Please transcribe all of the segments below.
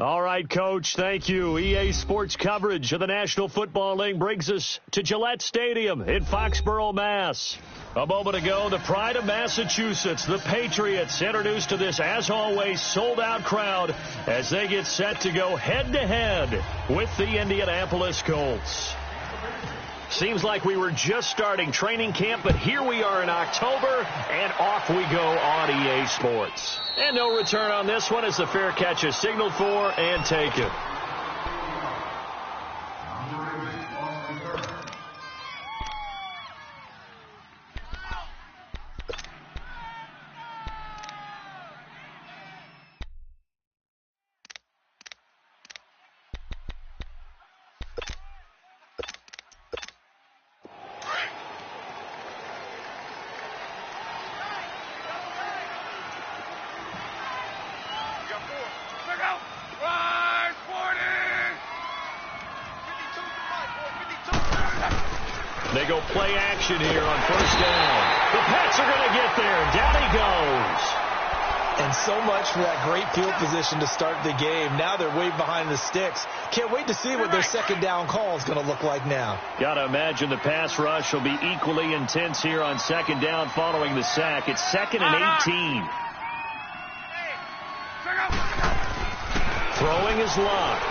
All right, Coach, thank you. EA Sports coverage of the National Football League brings us to Gillette Stadium in Foxborough, Mass. A moment ago, the pride of Massachusetts, the Patriots, introduced to this, as always, sold-out crowd as they get set to go head-to-head with the Indianapolis Colts. Seems like we were just starting training camp, but here we are in October, and off we go on EA Sports. And no return on this one as the fair catch is signaled for and taken. They go play action here on first down. The Pats are going to get there. Down he goes. And so much for that great field position to start the game. Now they're way behind the sticks. Can't wait to see what their second down call is going to look like now. Got to imagine the pass rush will be equally intense here on second down following the sack. It's 2nd and 18. Throwing is Locke.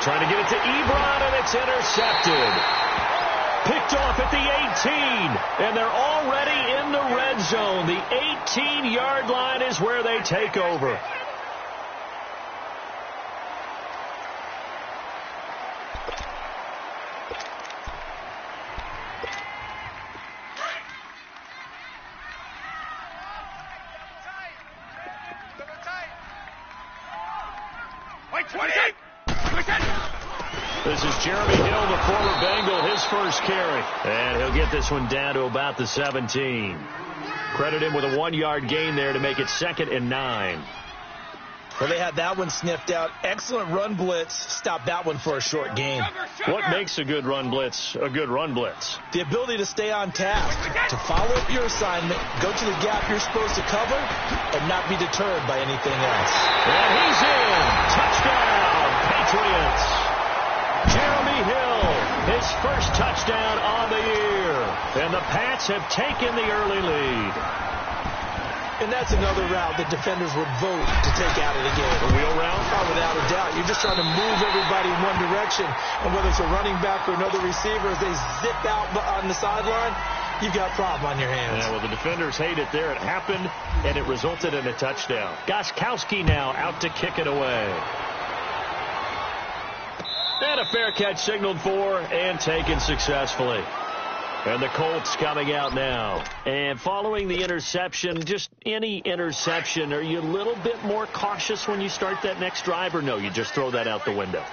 Trying to get it to Ebron, and it's intercepted. Picked off at the 18, and they're already in the red zone. The 18-yard line is where they take over. This is Jeremy Hill, the former Bengal, his first carry. And he'll get this one down to about the 17. Credit him with a 1-yard gain there to make it 2nd and 9. Well, they had that one sniffed out. Excellent run blitz. Stop that one for a short gain. What makes a good run blitz a good run blitz? The ability to stay on task, to follow up your assignment, go to the gap you're supposed to cover, and not be deterred by anything else. And he's in. Touchdown, Patriots. Jeremy Hill, his first touchdown on the year. And the Pats have taken the early lead. And that's another route that defenders would vote to take out of the game. A wheel route? Oh, without a doubt. You're just trying to move everybody in one direction. And whether it's a running back or another receiver, as they zip out on the sideline, you've got a problem on your hands. Yeah, well, the defenders hate it there. It happened, and it resulted in a touchdown. Gostkowski now out to kick it away. And a fair catch signaled for and taken successfully. And the Colts coming out now. And following the interception, just any interception, are you a little bit more cautious when you start that next drive, or no, you just throw that out the window?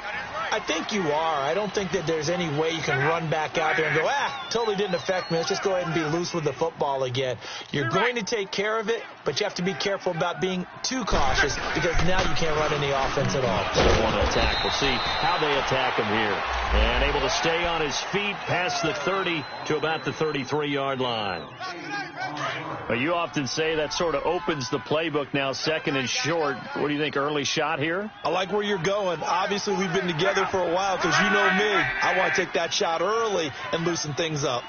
I think you are. I don't think that there's any way you can run back out there and go, totally didn't affect me. Let's just go ahead and be loose with the football again. You're going to take care of it, but you have to be careful about being too cautious because now you can't run any offense at all. They want to attack. We'll see how they attack him here. And able to stay on his feet past the 30 to about the 33-yard line. Well, you often say that sort of opens the playbook now, 2nd and short. What do you think, early shot here? I like where you're going. Obviously, we've been together for a while because you know me. I want to take that shot early and loosen things up.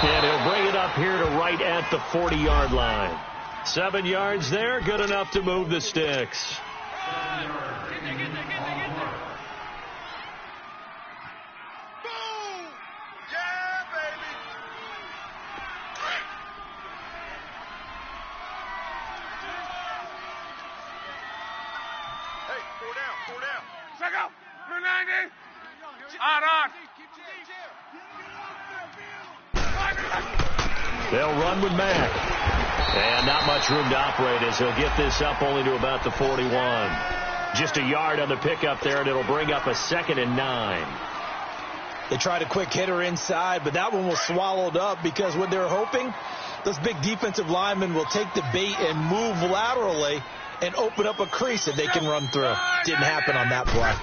And he'll bring it up here to right at the 40-yard line. 7 yards there, good enough to move the sticks. They'll run with Mack. And not much room to operate as he'll get this up only to about the 41. Just a yard on the pickup there, and it'll bring up a 2nd and 9. They tried a quick hitter inside, but that one was swallowed up because what they're hoping, those big defensive linemen will take the bait and move laterally and open up a crease that they can run through. Didn't happen on that play.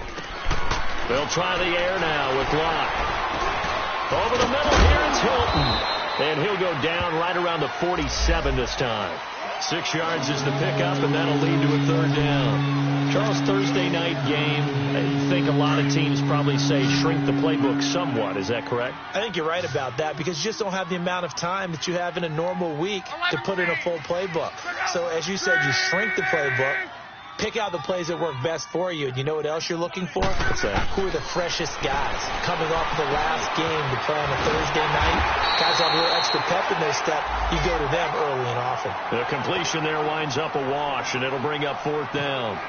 They'll try the air now with Locke. Over the middle, here it's Hilton. And he'll go down right around the 47 this time. 6 yards is the pickup, and that'll lead to a third down. Charles, Thursday night game, I think a lot of teams probably say shrink the playbook somewhat. Is that correct? I think you're right about that because you just don't have the amount of time that you have in a normal week to put in a full playbook. So as you said, you shrink the playbook, pick out the plays that work best for you. And you know what else you're looking for? What's that? Who are the freshest guys coming off of the last game to play on a Thursday night? Guys have a little extra pep in their step. You go to them early and often. The completion there winds up a wash, and it'll bring up 4th down.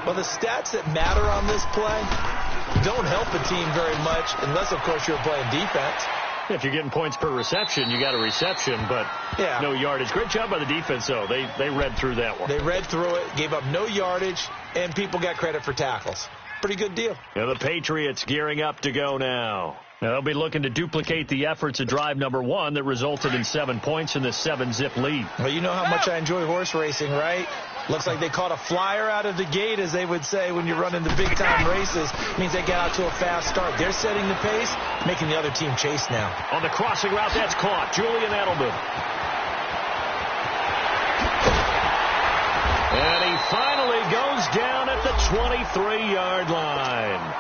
Well, the stats that matter on this play don't help a team very much unless, of course, you're playing defense. If you're getting points per reception, you got a reception, but no yardage. Great job by the defense, though. They read through that one. They read through it, gave up no yardage, and people got credit for tackles. Pretty good deal. Now the Patriots gearing up to go now. Now they'll be looking to duplicate the efforts of drive number 1 that resulted in 7 points in the 7-zip lead. Well, you know how much I enjoy horse racing, right? Looks like they caught a flyer out of the gate, as they would say when you're running the big-time races. It means they get out to a fast start. They're setting the pace, making the other team chase now. On the crossing route, that's caught. Julian Edelman. And he finally goes down at the 23-yard line.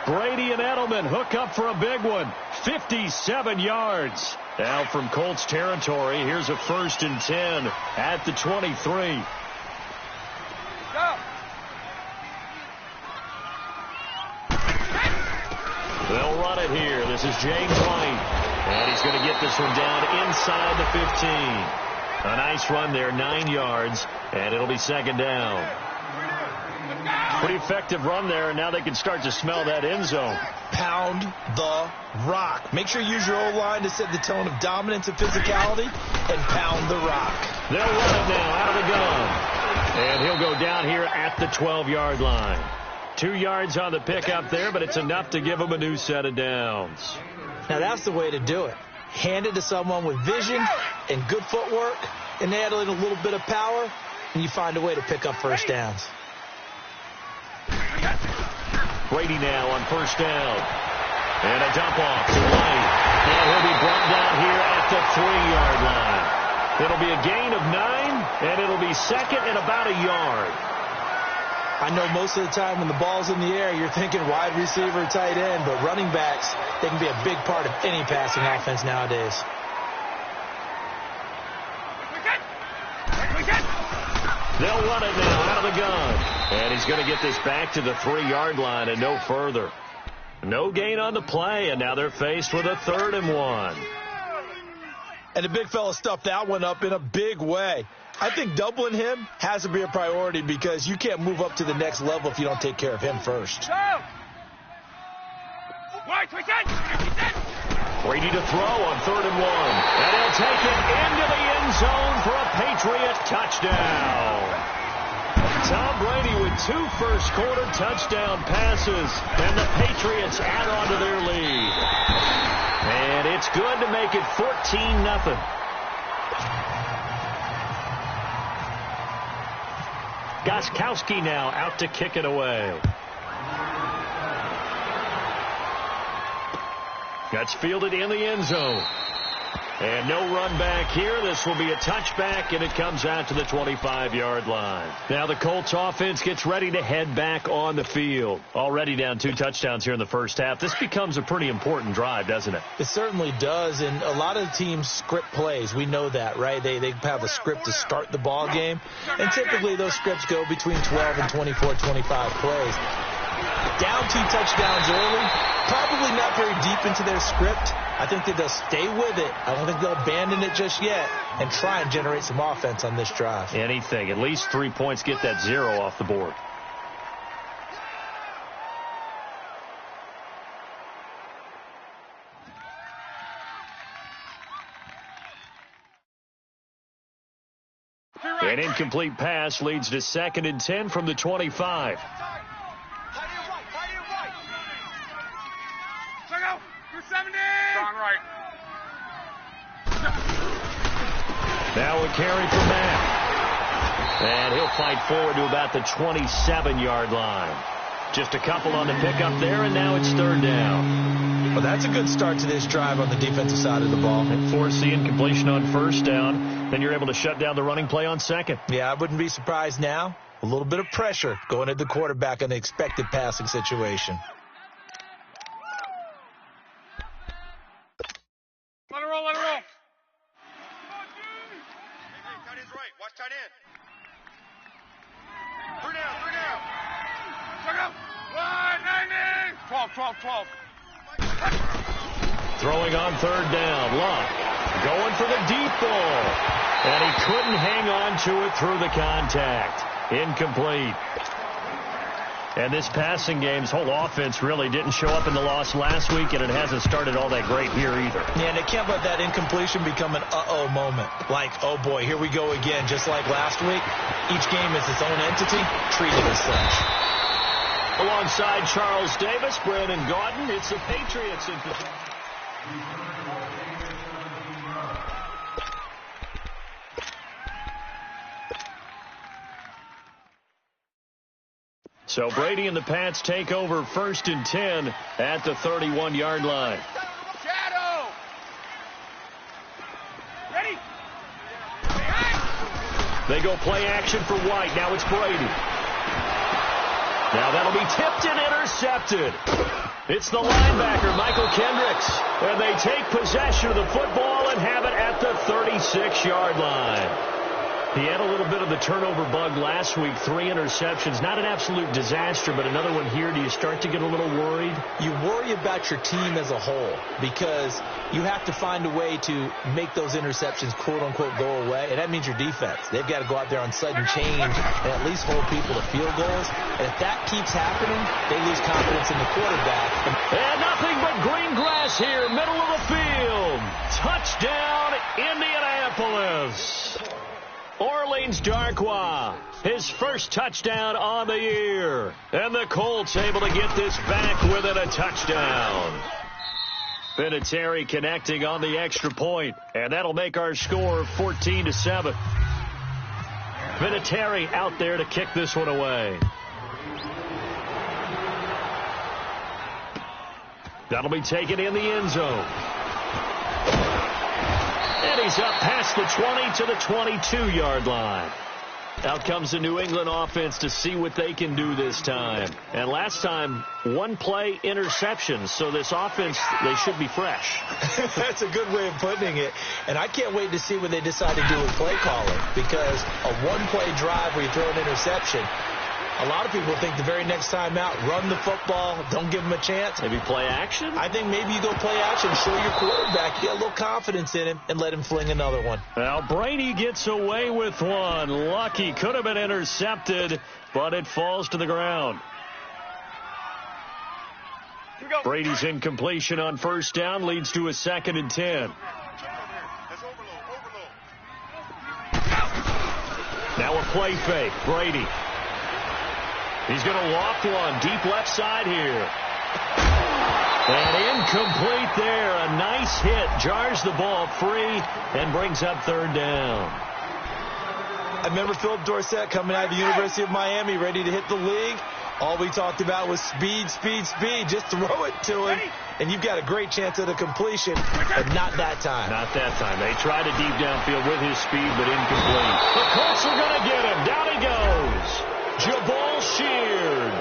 Brady and Edelman hook up for a big one. 57 yards. Now from Colts territory, here's a 1st and 10 at the 23. They'll run it here. This is James White. And he's going to get this one down inside the 15. A nice run there, 9 yards, and it'll be 2nd down. Pretty effective run there, and now they can start to smell that end zone. Pound the rock. Make sure you use your O-line to set the tone of dominance and physicality, and pound the rock. They'll run it now out of the gun. And he'll go down here at the 12-yard line. 2 yards on the pickup there, but it's enough to give them a new set of downs. Now that's the way to do it. Hand it to someone with vision and good footwork, and add in a little bit of power, and you find a way to pick up first downs. Brady now on 1st down. And a dump off to White. And he'll be brought down here at the 3-yard line. It'll be a gain of 9, and it'll be 2nd and about a yard. I know most of the time when the ball's in the air, you're thinking wide receiver, tight end, but running backs, they can be a big part of any passing offense nowadays. They'll run it now out of the gun. And he's going to get this back to the 3-yard line and no further. No gain on the play, and now they're faced with a 3rd and 1. And the big fella stuffed that one up in a big way. I think doubling him has to be a priority because you can't move up to the next level if you don't take care of him first. Brady to throw on 3rd and 1. And he'll take it into the end zone for a Patriot touchdown. Tom Brady with 2 first-quarter touchdown passes. And the Patriots add on to their lead. And it's good to make it 14-0. Gostkowski now out to kick it away. That's fielded in the end zone. And no run back here. This will be a touchback, and it comes out to the 25-yard line. Now the Colts offense gets ready to head back on the field. Already down 2 touchdowns here in the first half. This becomes a pretty important drive, doesn't it? It certainly does, and a lot of teams script plays. We know that, right? They have a script to start the ball game, and typically those scripts go between 12 and 24, 25 plays. Down 2 touchdowns early, probably not very deep into their script. I think that they'll stay with it. I don't think they'll abandon it just yet and try and generate some offense on this drive. Anything. At least 3 points, get that 0 off the board. An incomplete pass leads to 2nd and 10 from the 25. Now a carry for Matt. And he'll fight forward to about the 27-yard line. Just a couple on the pickup there, and now it's 3rd down. Well, that's a good start to this drive on the defensive side of the ball. And force the incompletion on first down. Then you're able to shut down the running play on second. Yeah, I wouldn't be surprised now. A little bit of pressure going at the quarterback in an expected passing situation. Let it roll, let it roll. Tight end's right. Watch tight end. Three down. Check out. 190. 12. Throwing on third down. Luck going for the deep ball. And he couldn't hang on to it through the contact. Incomplete. And this passing game's whole offense really didn't show up in the loss last week, and it hasn't started all that great here either. Yeah, and they can't let that incompletion become an uh-oh moment. Like, oh boy, here we go again, just like last week. Each game is its own entity, treated as such. Alongside Charles Davis, Brandon Gaudin, it's the Patriots in possession. So Brady and the Pats take over 1st and 10 at the 31-yard line. Shadow. Ready? They go play action for White. Now it's Brady. Now that'll be tipped and intercepted. It's the linebacker, Michael Kendricks. And they take possession of the football and have it at the 36-yard line. He had a little bit of the turnover bug last week, 3 interceptions. Not an absolute disaster, but another one here. Do you start to get a little worried? You worry about your team as a whole because you have to find a way to make those interceptions, quote-unquote, go away, and that means your defense. They've got to go out there on sudden change and at least hold people to field goals. And if that keeps happening, they lose confidence in the quarterback. And nothing but green grass here, middle of the field. Touchdown, Indianapolis. Orleans Darkwa, his first touchdown on the year. And the Colts able to get this back within a touchdown. Vinatieri connecting on the extra point, and that'll make our score 14-7. Vinatieri out there to kick this one away. That'll be taken in the end zone. And he's up past the 20 to the 22-yard line. Out comes the New England offense to see what they can do this time. And last time, one play interception. So this offense, they should be fresh. That's a good way of putting it. And I can't wait to see what they decide to do with play calling. Because a one-play drive where you throw an interception, a lot of people think the very next time out, run the football, don't give them a chance. Maybe play action? I think maybe you go play action, show your quarterback, get a little confidence in him, and let him fling another one. Now, Brady gets away with one. Lucky could have been intercepted, but it falls to the ground. Brady's incompletion on first down leads to a 2nd and 10. Now a play fake. Brady. He's going to loft one deep left side here. And incomplete there. A nice hit. Jars the ball free and brings up 3rd down. I remember Philip Dorsett coming out of the University of Miami ready to hit the league. All we talked about was speed, speed, speed. Just throw it to him, and you've got a great chance at a completion, but not that time. Not that time. They tried a deep downfield with his speed, but incomplete. The Colts are going to get him. Down he goes. Jabal Sheard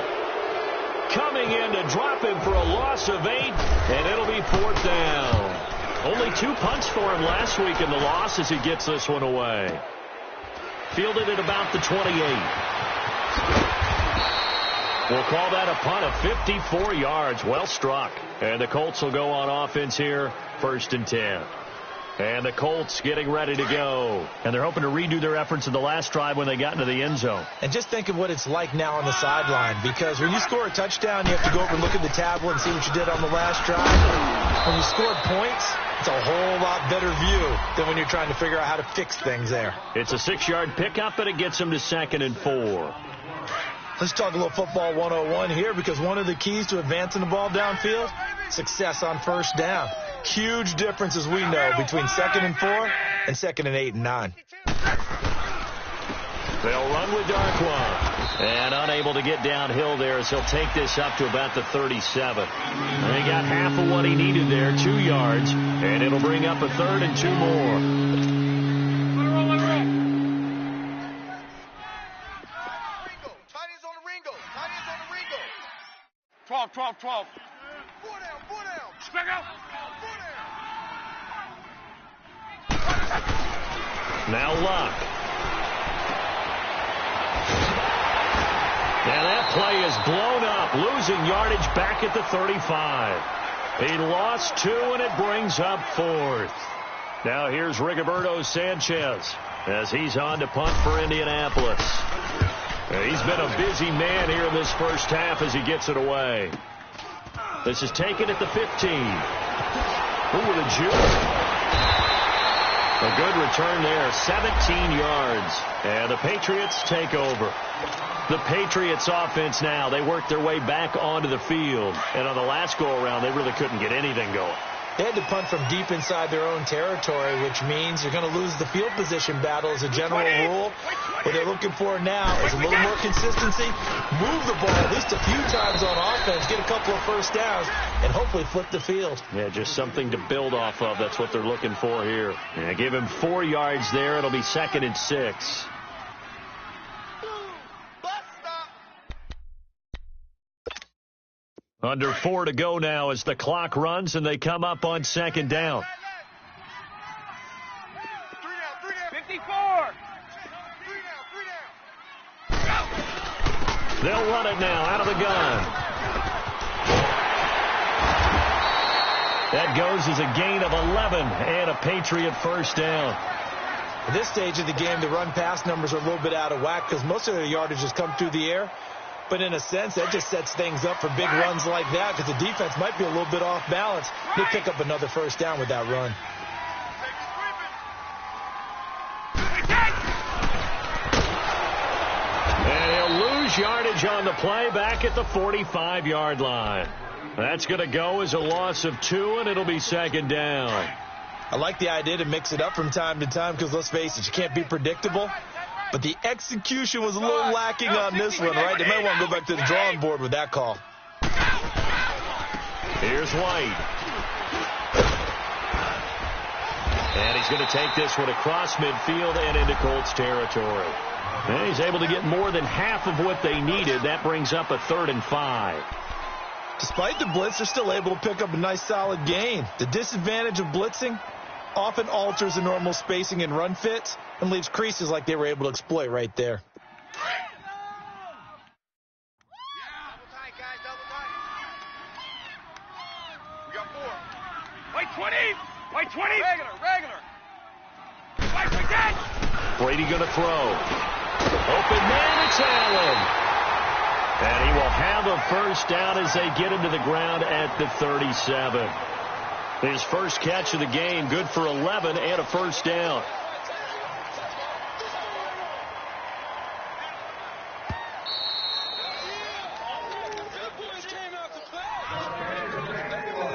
coming in to drop him for a loss of 8, and it'll be 4th down. Only 2 punts for him last week in the loss as he gets this one away. Fielded at about the 28. We'll call that a punt of 54 yards. Well struck. And the Colts will go on offense here, 1st and 10. And the Colts getting ready to go. And they're hoping to redo their efforts in the last drive when they got into the end zone. And just think of what it's like now on the sideline, because when you score a touchdown, you have to go over and look at the tablet and see what you did on the last drive. When you score points, it's a whole lot better view than when you're trying to figure out how to fix things there. It's a 6-yard pickup, and it gets them to 2nd and 4. Let's talk a little football 101 here, because one of the keys to advancing the ball downfield, success on first down. Huge difference, as we know, between 2nd and 4 and 2nd and 8 and 9. They'll run with Darkwa. And unable to get downhill there as he'll take this up to about the 37. And he got half of what he needed there, 2 yards. And it'll bring up a 3rd and 2 more. Let it roll. 12. 4 down. Strike out. Now Luck. And that play is blown up, losing yardage back at the 35. He lost 2, and it brings up 4th. Now here's Rigoberto Sanchez as he's on to punt for Indianapolis. He's been a busy man here in this first half as he gets it away. This is taken at the 15. Ooh, with a juke. A good return there, 17 yards. And the Patriots take over. The Patriots offense now, they work their way back onto the field. And on the last go-around, they really couldn't get anything going. They had to punt from deep inside their own territory, which means you're going to lose the field position battle as a general rule. What they're looking for now is a little more consistency, move the ball at least a few times on offense, get a couple of first downs, and hopefully flip the field. Yeah, just something to build off of. That's what they're looking for here. Yeah, give him 4 yards there. It'll be 2nd and 6. Under 4 to go now as the clock runs and they come up on 2nd down. 54. They'll run it now out of the gun. That goes as a gain of 11 and a Patriot first down. At this stage of the game, the run-pass numbers are a little bit out of whack because most of their yardage has come through the air. But in a sense, that just sets things up for big runs like that because the defense might be a little bit off balance. They pick up another first down with that run. And he'll lose yardage on the play back at the 45-yard line. That's going to go as a loss of 2, and it'll be 2nd down. I like the idea to mix it up from time to time because, let's face it, you can't be predictable. But the execution was a little lacking on this one, right? They might want to go back to the drawing board with that call. Here's White. And he's going to take this one across midfield and into Colts territory. And he's able to get more than half of what they needed. That brings up a 3rd and 5. Despite the blitz, they're still able to pick up a nice solid gain. The disadvantage of blitzing often alters the normal spacing and run fits and leaves creases like they were able to exploit right there. Double tight, guys, double tight. We got 4. White 20. White 20. Regular. White again. Brady going to throw. Open man, it's Allen. And he will have a first down as they get him to the ground at the 37. His first catch of the game, good for 11 and a first down.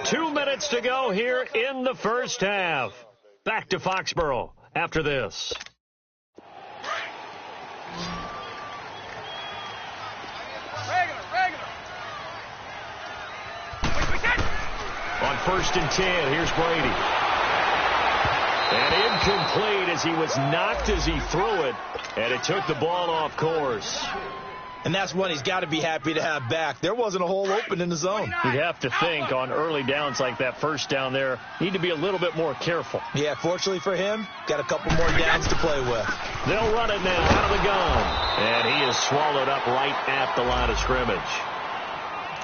Two minutes to go here in the first half. Back to Foxborough after this. On 1st and 10, here's Brady. And incomplete as he was knocked as he threw it, and it took the ball off course. And that's one he's got to be happy to have back. There wasn't a hole open in the zone. You'd have to think on early downs like that first down there, need to be a little bit more careful. Yeah, fortunately for him, got a couple more downs to play with. They'll run it now out of the gun. And he is swallowed up right at the line of scrimmage.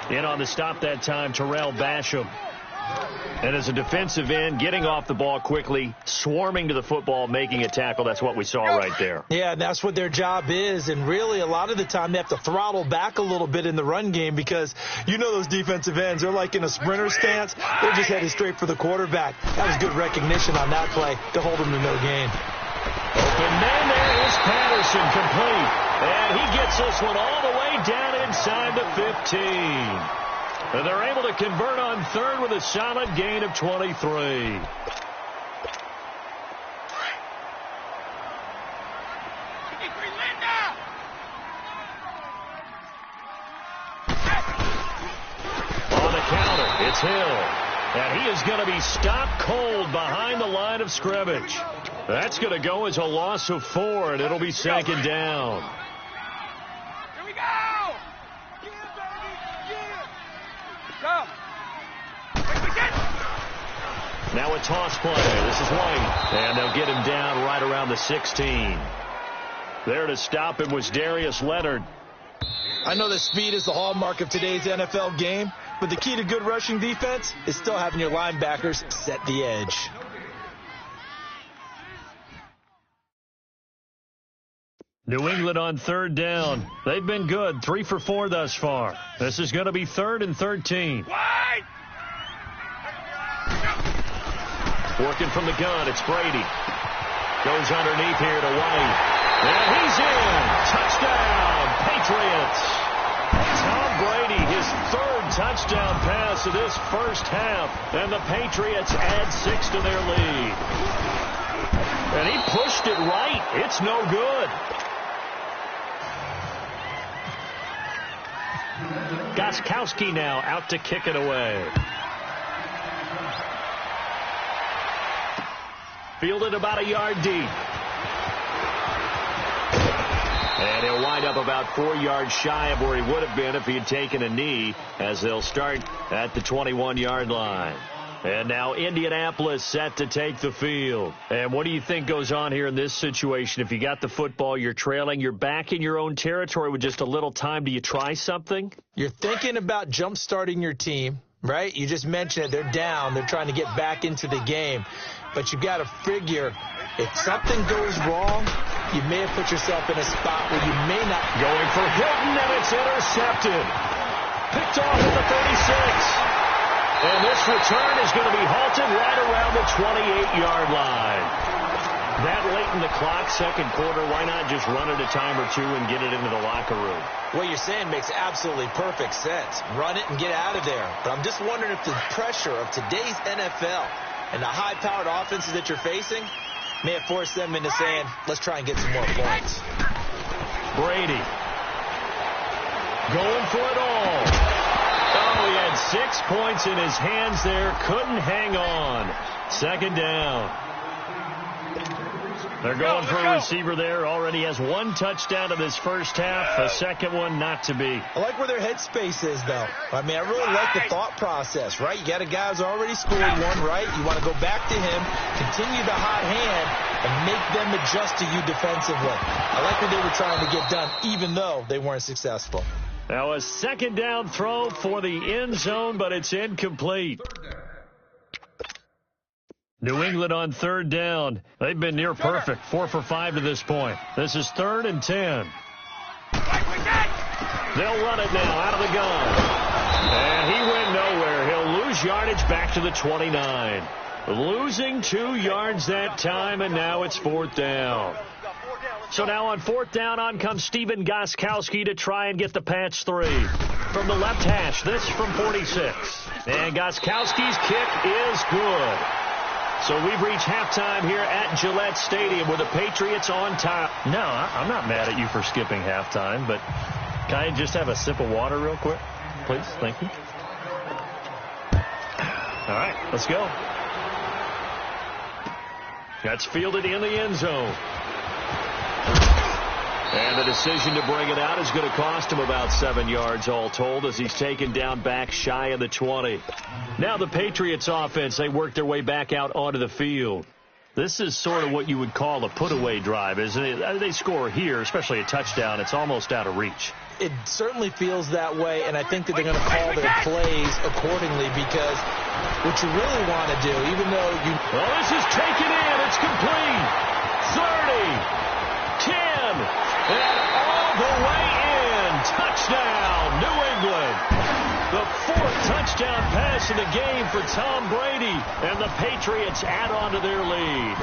In on the stop that time, Terrell Basham. And as a defensive end, getting off the ball quickly, swarming to the football, making a tackle, that's what we saw right there. Yeah, that's what their job is. And really, a lot of the time, they have to throttle back a little bit in the run game because you know those defensive ends, they're like in a sprinter stance. They're just headed straight for the quarterback. That was good recognition on that play to hold him to no gain. Open man, there is Patterson, complete. And he gets this one all the way down inside the 15. And they're able to convert on 3rd with a solid gain of 23. It's Hill. And he is going to be stopped cold behind the line of scrimmage. That's going to go as a loss of 4, and it'll be second down. Here we go! Go! Now a toss play. This is White. And they'll get him down right around the 16. There to stop him was Darius Leonard. I know that speed is the hallmark of today's NFL game, but the key to good rushing defense is still having your linebackers set the edge. New England on third down. They've been good, 3 for 4 thus far. This is going to be 3rd and 13. Wide! Working from the gun, it's Brady. Goes underneath here to White. And he's in. Touchdown, Patriots. Tom Brady, his 3rd touchdown pass of this first half. And the Patriots add 6 to their lead. And he pushed it right. It's no good. Gostkowski now out to kick it away. Fielded about a yard deep. And he'll wind up about 4 yards shy of where he would have been if he had taken a knee, as they'll start at the 21-yard line. And now Indianapolis set to take the field. And what do you think goes on here in this situation? If you got the football, you're trailing, you're back in your own territory with just a little time. Do you try something? You're thinking about jump-starting your team, right? You just mentioned it. They're down. They're trying to get back into the game. But you've got to figure, if something goes wrong, you may have put yourself in a spot where you may not. Going for Hilton, and it's intercepted. Picked off at the 36. And this return is going to be halted right around the 28-yard line. That late in the clock, second quarter, why not just run it a time or two and get it into the locker room? What you're saying makes absolutely perfect sense. Run it and get out of there. But I'm just wondering if the pressure of today's NFL and the high-powered offenses that you're facing may have forced them into saying, let's try and get some more points. Brady going for it all. Oh, he had 6 points in his hands there. Couldn't hang on. Second down. They're going for a receiver there. Already has 1 touchdown in this first half. A second one not to be. I like where their headspace is, though. I mean, I really like the thought process, right? You got a guy who's already scored one, right? You want to go back to him, continue the hot hand, and make them adjust to you defensively. I like what they were trying to get done, even though they weren't successful. Now a second down throw for the end zone, but it's incomplete. New England on third down. They've been near perfect, 4 for 5 to this point. This is 3rd and 10. They'll run it now out of the gun. And he went nowhere. He'll lose yardage back to the 29. Losing 2 yards that time, and now it's 4th down. So now on 4th down, on comes Stephen Gostkowski to try and get the patch 3. From the left hash, this from 46. And Gostkowski's kick is good. So we've reached halftime here at Gillette Stadium with the Patriots on top. No, I'm not mad at you for skipping halftime, but can I just have a sip of water real quick? Please, thank you. All right, let's go. That's fielded in the end zone. And the decision to bring it out is going to cost him about 7 yards all told as he's taken down back shy of the 20. Now the Patriots offense, they work their way back out onto the field. This is sort of what you would call a put-away drive, isn't it? They score here, especially a touchdown. It's almost out of reach. It certainly feels that way, and I think that they're going to call their plays accordingly because what you really want to do, even though you... Well, this is taken in. It's complete. 30, 10, and all the way in. Touchdown, New England. The 4th touchdown pass of the game for Tom Brady, and the Patriots add on to their lead.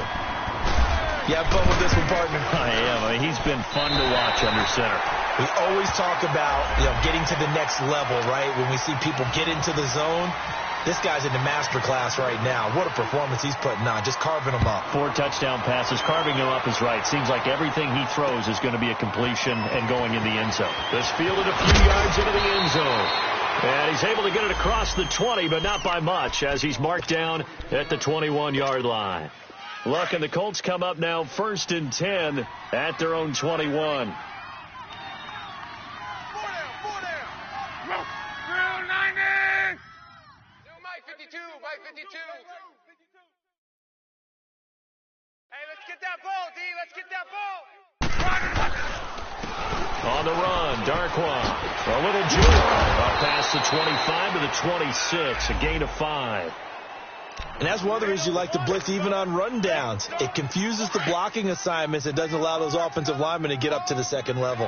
You have fun with this one, partner? I am. I mean, he's been fun to watch under center. We always talk about, getting to the next level, right? When we see people get into the zone, this guy's in the master class right now. What a performance he's putting on, just carving them up. 4 touchdown passes, carving them up is right. Seems like everything he throws is going to be a completion and going in the end zone. This fielded a few yards into the end zone. And he's able to get it across the 20, but not by much, as he's marked down at the 21-yard line. Look, and the Colts come up now 1st and 10 at their own 21. Mike 52. Hey, let's get that ball, D. Let's get that ball. On the run, Darkwa. A little jump up past the 25 to the 26, a gain of 5. And that's one of the reasons you like to blitz even on rundowns. It confuses the blocking assignments. It doesn't allow those offensive linemen to get up to the second level.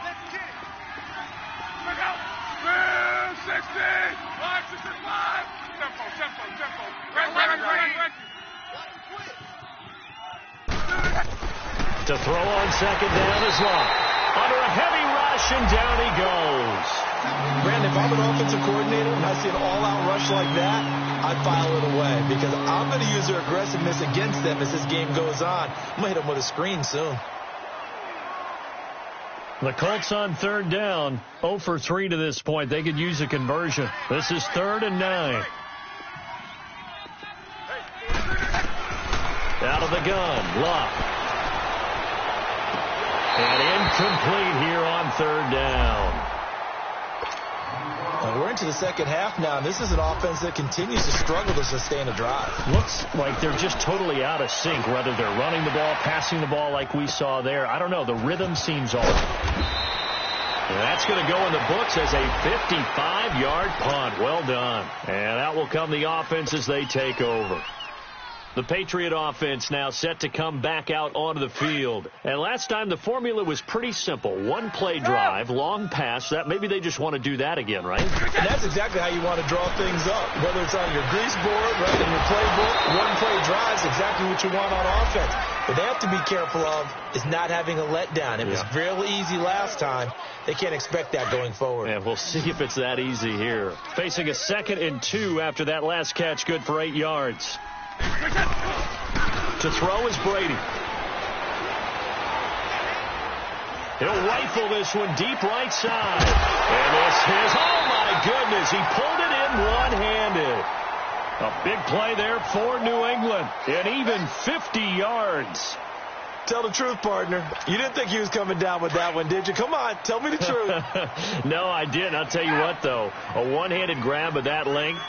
Let's get it. Look out. 60. 565. Tempo. Run. To throw on second down is Locke. Under a heavy rush, and down he goes. Brandon, if I'm an offensive coordinator and I see an all-out rush like that, I file it away because I'm going to use their aggressiveness against them as this game goes on. I'm going to hit them with a screen soon. The Colts on 3rd down, 0 for 3 to this point. They could use a conversion. This is 3rd and 9. Out of the gun, Locke. And incomplete here on 3rd down. We're into the second half now, and this is an offense that continues to struggle to sustain a drive. Looks like they're just totally out of sync, whether they're running the ball, passing the ball like we saw there. I don't know. The rhythm seems off. And that's going to go in the books as a 55-yard punt. Well done. And out will come the offense as they take over. The Patriot offense now set to come back out onto the field. And last time the formula was pretty simple. One play drive, long pass. That maybe they just want to do that again, right? And that's exactly how you want to draw things up. Whether it's on your grease board, right, in your playbook, one play drive is exactly what you want on offense. What they have to be careful of is not having a letdown. It was real easy last time. They can't expect that going forward. Yeah, we'll see if it's that easy here. Facing a 2nd and 2 after that last catch, good for 8 yards. To throw is Brady. He'll rifle this one deep right side. And this is, oh my goodness, he pulled it in one-handed. A big play there for New England. And even 50 yards. Tell the truth, partner. You didn't think he was coming down with that one, did you? Come on, tell me the truth. No, I didn't. I'll tell you what, though. A one-handed grab of that length.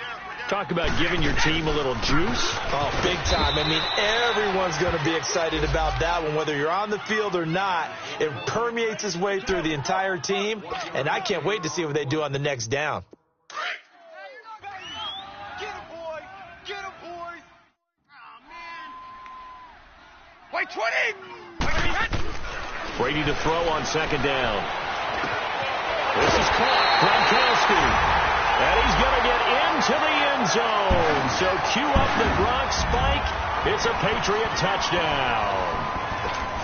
Talk about giving your team a little juice. Oh, big time. I mean, everyone's going to be excited about that one, whether you're on the field or not. It permeates its way through the entire team, and I can't wait to see what they do on the next down. Get him, boys. Get him, boys. Oh, man. Wait, 20. Brady to throw on 2nd down. This is caught. Gronkowski. And he's going to get into the end zone. So cue up the Gronk spike. It's a Patriot touchdown.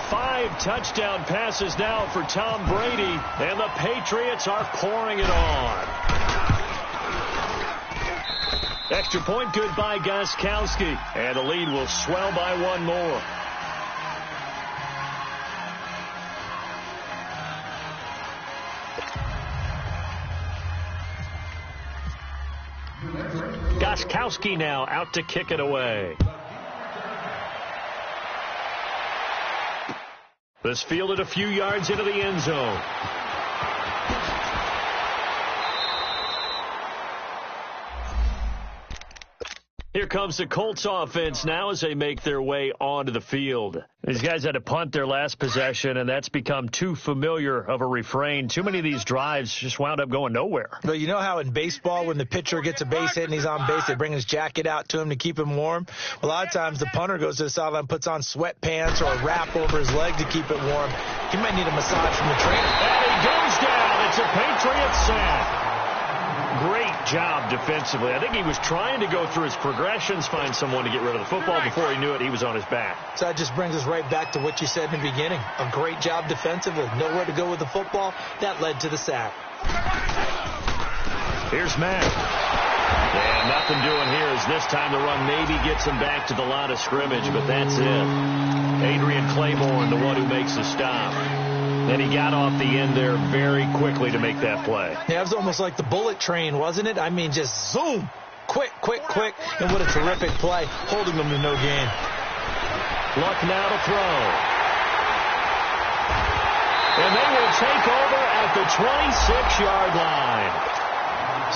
5 touchdown passes now for Tom Brady. And the Patriots are pouring it on. Extra point good by Gronkowski. And the lead will swell by 1 more. Gronkowski now out to kick it away. This fielded a few yards into the end zone. Here comes the Colts offense now as they make their way onto the field. These guys had to punt their last possession, and that's become too familiar of a refrain. Too many of these drives just wound up going nowhere. But you know how in baseball, when the pitcher gets a base hit and he's on base, they bring his jacket out to him to keep him warm? A lot of times the punter goes to the sideline, puts on sweatpants or a wrap over his leg to keep it warm. He might need a massage from the trainer. And he goes down. It's a Patriot sack. Great job defensively. I think he was trying to go through his progressions, find someone to get rid of the football. Before he knew it, he was on his back. So that just brings us right back to what you said in the beginning. A great job defensively. Nowhere to go with the football. That led to the sack. Here's Matt. And nothing doing here as this time the run maybe gets him back to the line of scrimmage, but that's it. Adrian Claiborne, the one who makes the stop. And he got off the end there very quickly to make that play. Yeah, it was almost like the bullet train, wasn't it? I mean, just zoom. Quick, quick, quick. And what a terrific play, holding them to no gain. Luck now to throw. And they will take over at the 26-yard line.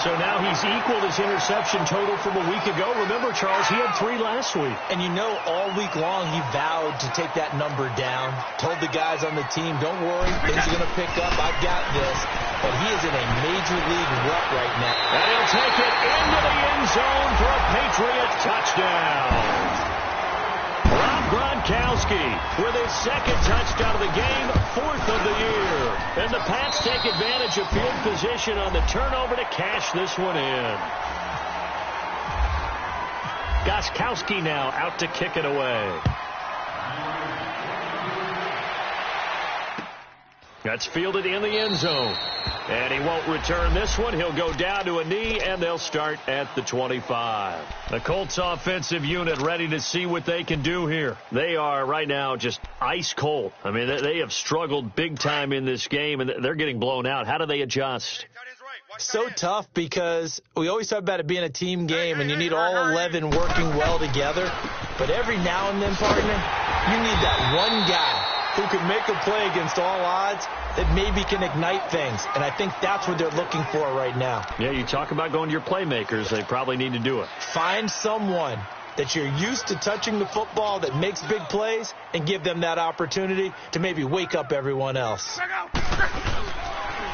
So now he's equaled his interception total from a week ago. Remember, Charles, he had 3 last week. And you know, all week long he vowed to take that number down. Told the guys on the team, don't worry, things are going to pick up. I've got this. But he is in a major league rut right now. And he'll take it into the end zone for a Patriot touchdown. Rob Gronkowski with his 2nd touchdown of the game, 4th of the year. And the Pats take advantage of field position on the turnover to cash this one in. Gronkowski now out to kick it away. That's fielded in the end zone. And he won't return this one. He'll go down to a knee, and they'll start at the 25. The Colts offensive unit ready to see what they can do here. They are right now just ice cold. I mean, they have struggled big time in this game, and they're getting blown out. How do they adjust? So tough because we always talk about it being a team game, and you need all 11 working well together. But every now and then, partner, you need that one guy who can make a play against all odds that maybe can ignite things. And I think that's what they're looking for right now. Yeah, you talk about going to your playmakers. They probably need to do it. Find someone that you're used to touching the football that makes big plays and give them that opportunity to maybe wake up everyone else.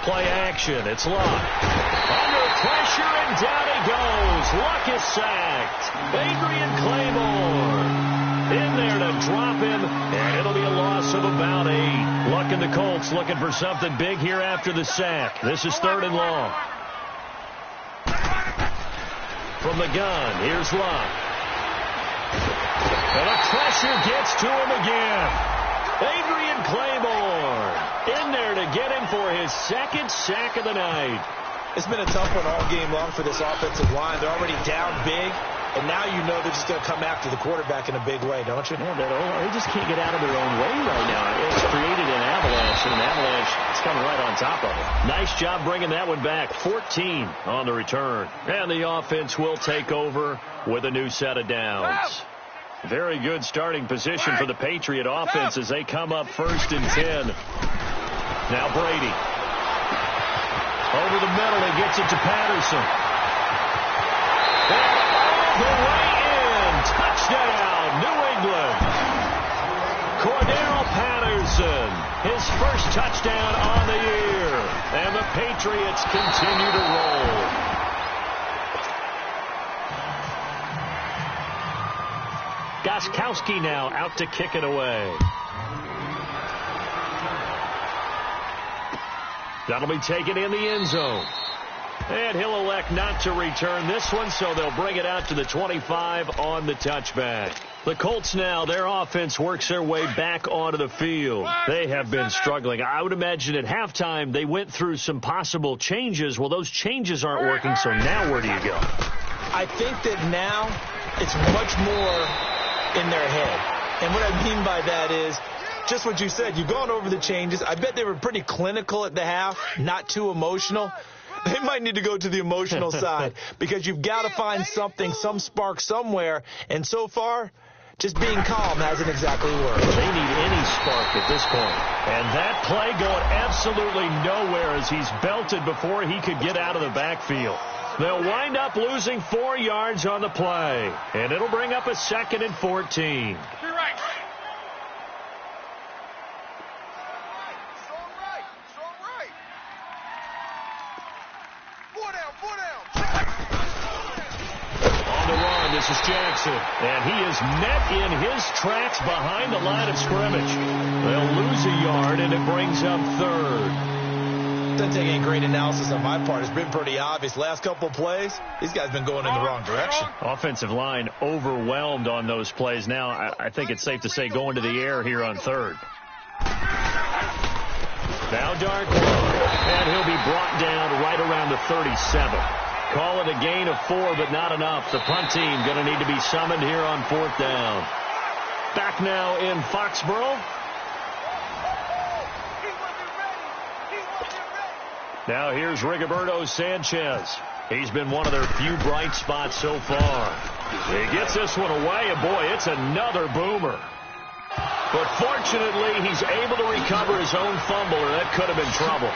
Play action. It's Luck. Under pressure, and down he goes. Luck is sacked. Adrian Claymore in there to drop him, and it'll be a loss of about 8. Luck and the Colts looking for something big here after the sack. This is 3rd and long. From the gun, here's Luck. And the pressure gets to him again. Adrian Claymore in there to get him for his 2nd sack of the night. It's been a tough one all game long for this offensive line. They're already down big, and now you know they're just going to come after the quarterback in a big way, don't you? Yeah, they just can't get out of their own way right now. It's created an avalanche, and an avalanche is coming right on top of it. Nice job bringing that one back. 14 on the return. And the offense will take over with a new set of downs. Very good starting position for the Patriot offense as they come up 1st and 10. Now Brady. Over the middle, he gets it to Patterson. And all the way in. Touchdown, New England. Cordero Patterson, his 1st touchdown on the year. And the Patriots continue to roll. Gronkowski now out to kick it away. That'll be taken in the end zone. And he'll elect not to return this one, so they'll bring it out to the 25 on the touchback. The Colts now, their offense works their way back onto the field. They have been struggling. I would imagine at halftime they went through some possible changes. Well, those changes aren't working, so now where do you go? I think that now it's much more in their head. And what I mean by that is just what you said. You've gone over the changes. I bet they were pretty clinical at the half, not too emotional. They might need to go to the emotional side because you've got to find something, some spark somewhere. And so far, just being calm hasn't exactly worked. They need any spark at this point. And that play going absolutely nowhere as he's belted before he could get out of the backfield. They'll wind up losing 4 yards on the play. And it'll bring up a 2nd and 14. This is Jackson, and he is met in his tracks behind the line of scrimmage. They'll lose a yard, and it brings up 3rd. Doesn't take any great analysis on my part. It's been pretty obvious. Last couple of plays, these guys have been going in the wrong direction. Offensive line overwhelmed on those plays. Now, I think it's safe to say going to the air here on 3rd. Now Darkwood, and he'll be brought down right around the 37. Call it a gain of 4, but not enough. The punt team going to need to be summoned here on 4th down. Back now in Foxborough. Now here's Rigoberto Sanchez. He's been one of their few bright spots so far. He gets this one away, and boy, it's another boomer. But fortunately, he's able to recover his own fumble, or that could have been trouble.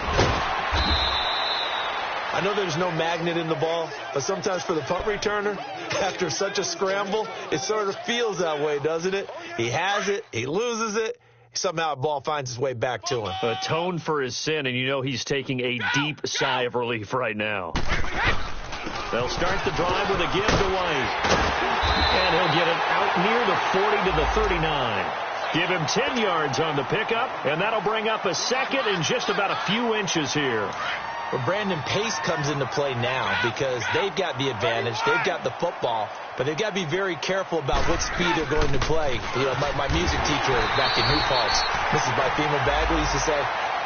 I know there's no magnet in the ball, but sometimes for the punt returner, after such a scramble, it sort of feels that way, doesn't it? He has it, he loses it, somehow a ball finds its way back to him. Atone for his sin, and you know he's taking a deep sigh of relief right now. They'll start the drive with a give to White. And he'll get it out near the 40 to the 39. Give him 10 yards on the pickup, and that'll bring up a second in just about a few inches here. Well, Brandon, pace comes into play now because they've got the advantage. They've got the football, but they've got to be very careful about what speed they're going to play. You know, my music teacher back in New Paltz, Mrs. Bifema Bagley, used to say,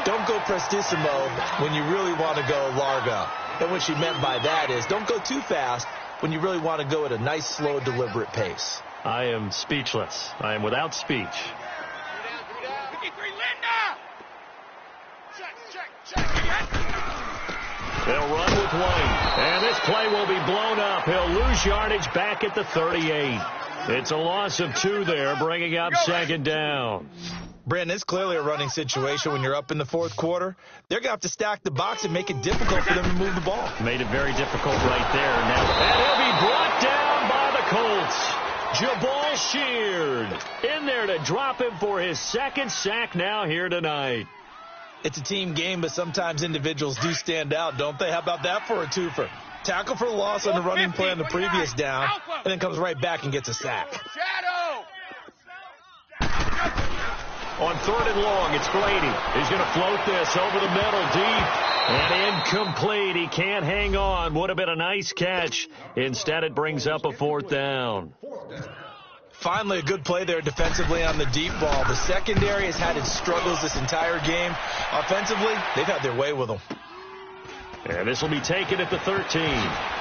don't go prestissimo when you really want to go largo. And what she meant by that is don't go too fast when you really want to go at a nice, slow, deliberate pace. I am speechless. I am without speech. They'll run with White, and this play will be blown up. He'll lose yardage back at the 38. It's a loss of 2 there, bringing up second down. Brandon, it's clearly a running situation when you're up in the fourth quarter. They're going to have to stack the box and make it difficult for them to move the ball. Made it very difficult right there. Now, and he'll be brought down by the Colts. Jabal Sheard in there to drop him for his second sack now here tonight. It's a team game, but sometimes individuals do stand out, don't they? How about that for a twofer? Tackle for loss on the running play on the previous down, and then comes right back and gets a sack. On 3rd and long, it's Grady. He's going to float this over the middle, deep, and incomplete. He can't hang on. Would have been a nice catch. Instead, it brings up a 4th down. Finally, a good play there defensively on the deep ball. The secondary has had its struggles this entire game. Offensively, they've had their way with them. And this will be taken at the 13.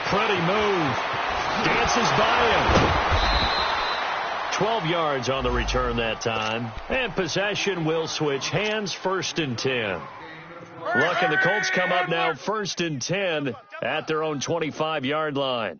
Pretty move. Dances by him. 12 yards on the return that time. And possession will switch hands, 1st and 10. Luck and the Colts come up now 1st and 10 at their own 25-yard line.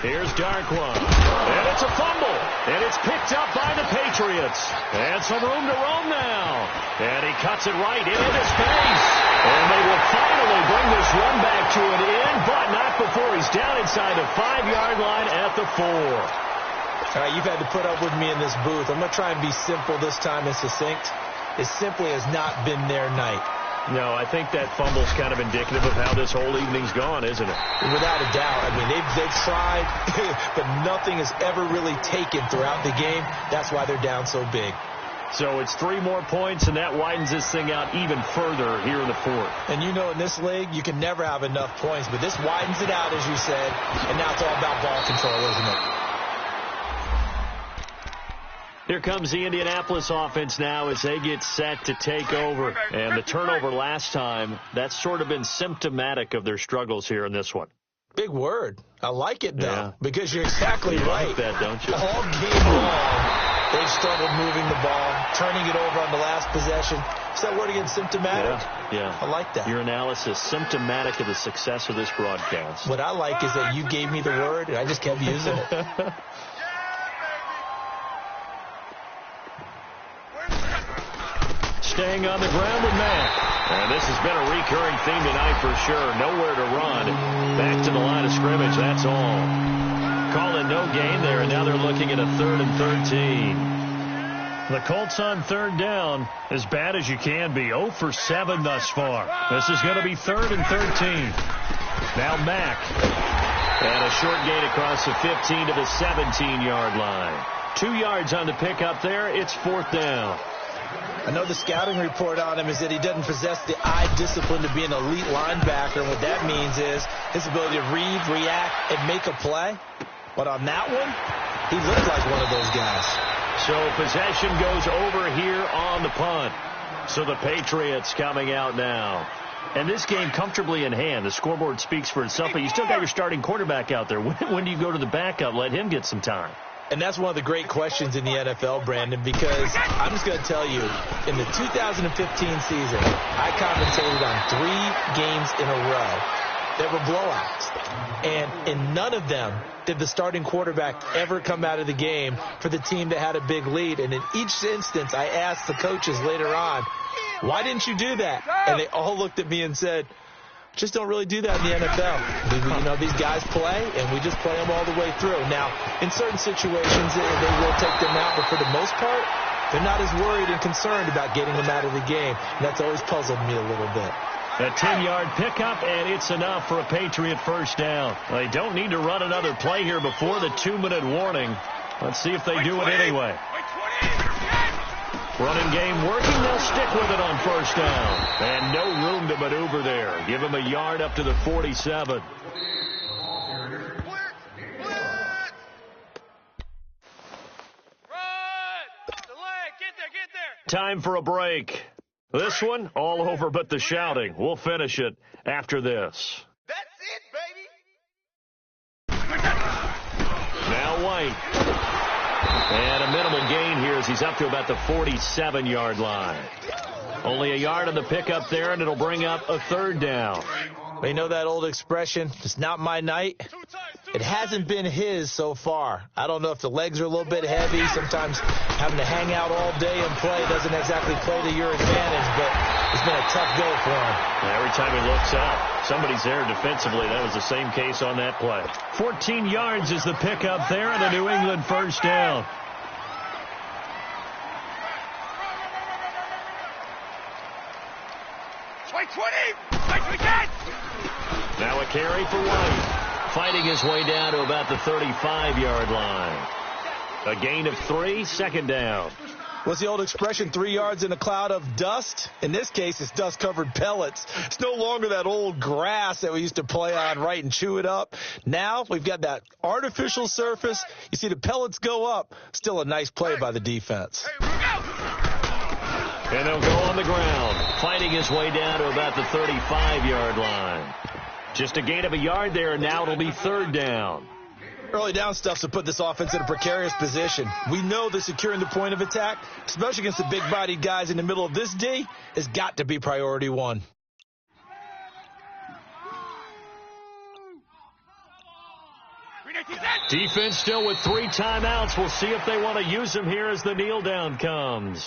Here's Darkwan, and it's a fumble, and it's picked up by the Patriots. And some room to roam now, and he cuts it right into space. And they will finally bring this run back to an end, but not before he's down inside the 5-yard line at the 4. All right, you've had to put up with me in this booth. I'm going to try and be simple this time and succinct. It simply has not been their night. No, I think that fumble's kind of indicative of how this whole evening's gone, isn't it? Without a doubt. I mean, they've tried, but nothing has ever really taken throughout the game. That's why they're down so big. So it's 3 more points, and that widens this thing out even further here in the 4th. And you know in this league, you can never have enough points, but this widens it out, as you said, and now it's all about ball control, isn't it? Here comes the Indianapolis offense now as they get set to take over. And the turnover last time, that's sort of been symptomatic of their struggles here in this one. Big word. I like it, though, yeah. Because you're exactly right. Like that, don't you? All game long, they've struggled moving the ball, turning it over on the last possession. Is that word again, symptomatic? Yeah. I like that. Your analysis, symptomatic of the success of this broadcast. What I like is that you gave me the word, and I just kept using it. Staying on the ground with Matt. And this has been a recurring theme tonight for sure. Nowhere to run. Back to the line of scrimmage, that's all. Calling no gain there, and now they're looking at a 3rd and 13. The Colts on 3rd down, as bad as you can be. 0 for 7 thus far. This is going to be 3rd and 13. Now Mack. And a short gain across the 15 to the 17-yard line. 2 yards on the pickup there. It's 4th down. I know the scouting report on him is that he doesn't possess the eye discipline to be an elite linebacker. And what that means is his ability to read, react, and make a play. But on that one, he looked like one of those guys. So possession goes over here on the punt. So the Patriots coming out now. And this game comfortably in hand. The scoreboard speaks for itself, but you still got your starting quarterback out there. When do you go to the backup? Let him get some time. And that's one of the great questions in the NFL, Brandon, because I'm just going to tell you, in the 2015 season, I commentated on 3 games in a row that were blowouts. And in none of them did the starting quarterback ever come out of the game for the team that had a big lead. And in each instance, I asked the coaches later on, why didn't you do that? And they all looked at me and said, just don't really do that in the NFL. These guys play, and we just play them all the way through. Now, in certain situations, they will take them out, but for the most part, they're not as worried and concerned about getting them out of the game. And that's always puzzled me a little bit. A 10-yard pickup, and it's enough for a Patriot first down. They don't need to run another play here before the 2-minute warning. Let's see if they do it anyway. Running game working. They'll stick with it on first down. And no room to maneuver there. Give him a yard up to the 47. Time for a break. This one, all over but the shouting. We'll finish it after this. That's it, baby. Now White. And a minimal gain here as he's up to about the 47-yard line. Only a yard on the pickup there, and it'll bring up a third down. They know that old expression, it's not my night. It hasn't been his so far. I don't know if the legs are a little bit heavy. Sometimes having to hang out all day and play doesn't exactly play to your advantage, but it's been a tough go for him. Every time he looks up, somebody's there defensively. That was the same case on that play. 14 yards is the pickup there, and a New England first down. Now a carry for White, fighting his way down to about the 35-yard line. A gain of 3, second down. What's the old expression, 3 yards in a cloud of dust? In this case, it's dust-covered pellets. It's no longer that old grass that we used to play on, right, and chew it up. Now we've got that artificial surface. You see the pellets go up. Still a nice play by the defense. And he'll go on the ground, fighting his way down to about the 35-yard line. Just a gain of a yard there, and now it'll be third down. Early down stuff to put this offense in a precarious position. We know that securing the point of attack, especially against the big-bodied guys in the middle of this D, has got to be priority one. Defense still with 3 timeouts. We'll see if they want to use them here as the kneel down comes.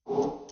You